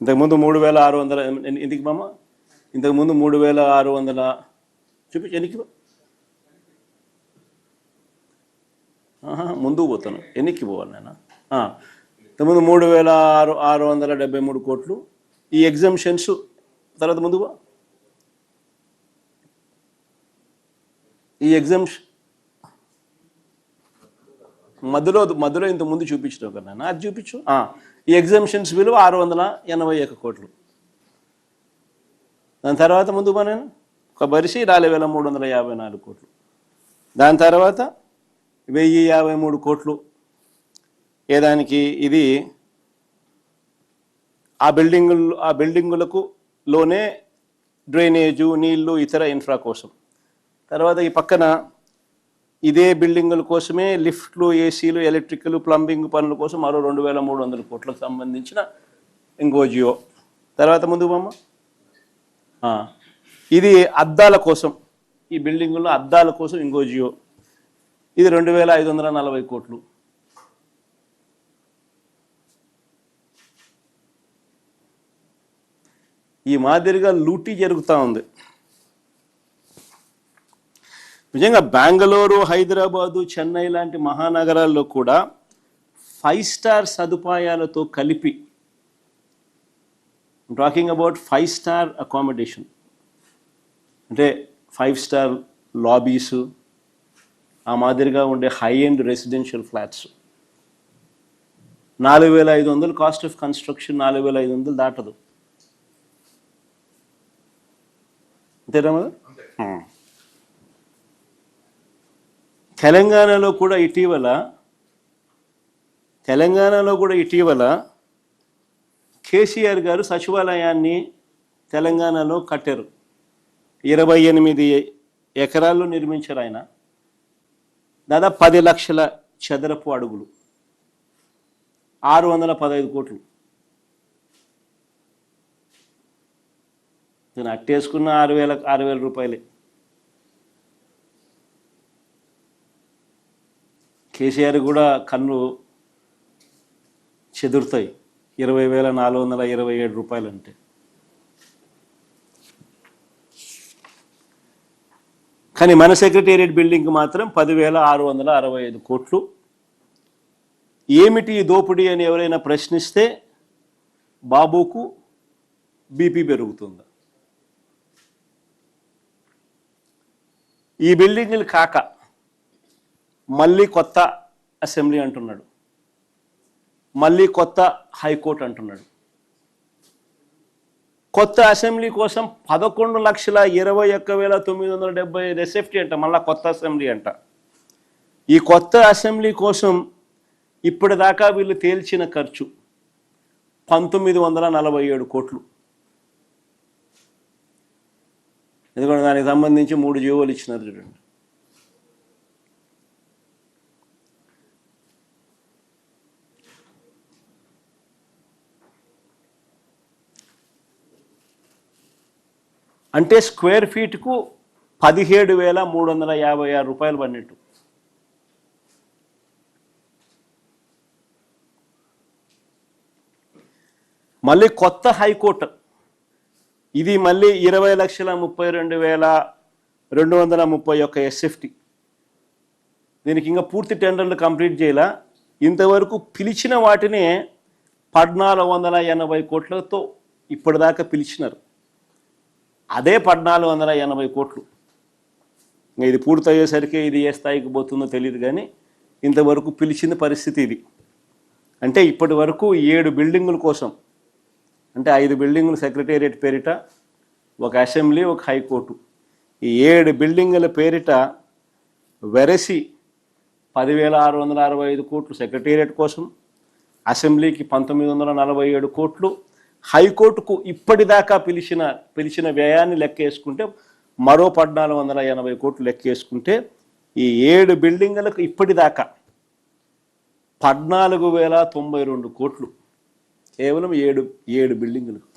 ఇంతకుముందు 3600 ఎందుకు మామ? ఇంతకుముందు 3600 చూపించి ఎన్నికి ముందుకు పోతాను, ఎన్నికి పోవాలి నేను. ఇంతకుముందు 3673 కోట్లు. ఈ ఎగ్జామ్షన్స్ తర్వాత ముందుకు ఈ ఎగ్జామ్షన్ మధ్యలో ఇంత ముందు చూపించడం కదా నాన్న, అది చూపించు. ఈ ఎగ్జామ్షన్స్ విలువ 681 కోట్లు. దాని తర్వాత ముందు నేను ఒక బరిసి 4354 కోట్లు. దాని తర్వాత 1053 కోట్లు ఏదానికి? ఇది ఆ బిల్డింగులకు లోనే డ్రైనేజు, నీళ్లు, ఇతర ఇన్ఫ్రా కోసం. తర్వాత ఈ పక్కన ఇదే బిల్డింగుల కోసమే లిఫ్ట్లు, ఏసీలు, ఎలక్ట్రికల్, ప్లంబింగ్ పనుల కోసం మరో 2300 కోట్లకు సంబంధించిన ఇంకో జియో. తర్వాత ముందుకు బొమ్మ. ఇది అద్దాల కోసం, ఈ బిల్డింగుల్లో అద్దాల కోసం ఇంకో జియో. ఇది 2540 కోట్లు. ఈ మాదిరిగా లూటీ జరుగుతూ ఉంది. నిజంగా బెంగళూరు, హైదరాబాదు, చెన్నై లాంటి మహానగరాల్లో కూడా 5 స్టార్ సదుపాయాలతో కలిపి, టాకింగ్ అబౌట్ 5 స్టార్ అకామిడేషన్, అంటే 5 స్టార్ లాబీసు, ఆ మాదిరిగా ఉండే high end residential flats. 4500 cost of construction, 4500 దాటదు. అంతేనా? తెలంగాణలో కూడా ఇటీవల కేసీఆర్ గారు సచివాలయాన్ని తెలంగాణలో కట్టారు. 28 ఎకరాల్లో నిర్మించారు ఆయన. దాదాపు 10 లక్షల చదరపు అడుగులు, 615 కోట్లు. నేను అట్టేసుకున్న 6,000 రూపాయలే. కేసీఆర్ కూడా కన్ను చెదురుతాయి 20,427 రూపాయలు అంటే. కానీ మన సెక్రటేరియట్ బిల్డింగ్ మాత్రం 10,665 కోట్లు. ఏమిటి దోపిడీ అని ఎవరైనా ప్రశ్నిస్తే బాబుకు బీపీ పెరుగుతుందా? ఈ బిల్డింగ్లు కాక మళ్ళీ కొత్త అసెంబ్లీ అంటున్నాడు, మళ్ళీ కొత్త హైకోర్టు అంటున్నాడు. కొత్త అసెంబ్లీ కోసం 11,21,975 ఎస్ఎఫ్టీ అంట, మళ్ళీ కొత్త అసెంబ్లీ అంట. ఈ కొత్త అసెంబ్లీ కోసం ఇప్పటిదాకా వీళ్ళు తేల్చిన ఖర్చు 1947 కోట్లు. ఎందుకంటే దానికి సంబంధించి 3 జీవోలు ఇచ్చినారు చూడండి. అంటే స్క్వేర్ ఫీట్కు 17,356 రూపాయలు పడినట్టు. మళ్ళీ కొత్త హైకోర్టు, ఇది మళ్ళీ 20,32,231 ఎస్ఎఫ్టీ. దీనికి ఇంకా పూర్తి టెండర్లు కంప్లీట్ చేయాల. ఇంతవరకు పిలిచిన వాటినే 1,480 కోట్లతో ఇప్పటిదాకా పిలిచినారు. అదే 1,480 కోట్లు. ఇది పూర్తయ్యేసరికి ఇది ఏ స్థాయికి పోతుందో తెలియదు, కానీ ఇంతవరకు పిలిచిన పరిస్థితి ఇది. అంటే ఇప్పటి వరకు 7 బిల్డింగుల కోసం, అంటే 5 బిల్డింగులు సెక్రటేరియట్ పేరిట, ఒక అసెంబ్లీ, ఒక హైకోర్టు, ఈ 7 బిల్డింగుల పేరిట వెరసి 10,665 కోట్లు సెక్రటేరియట్ కోసం, అసెంబ్లీకి 1947 కోట్లు, హైకోర్టుకు ఇప్పటిదాకా పిలిచిన వ్యయాన్ని లెక్కేసుకుంటే మరో 1,480 కోట్లు లెక్కేసుకుంటే ఈ 7 బిల్డింగులకు ఇప్పటిదాకా 14,092 కోట్లు. కేవలం 7 బిల్డింగులకు.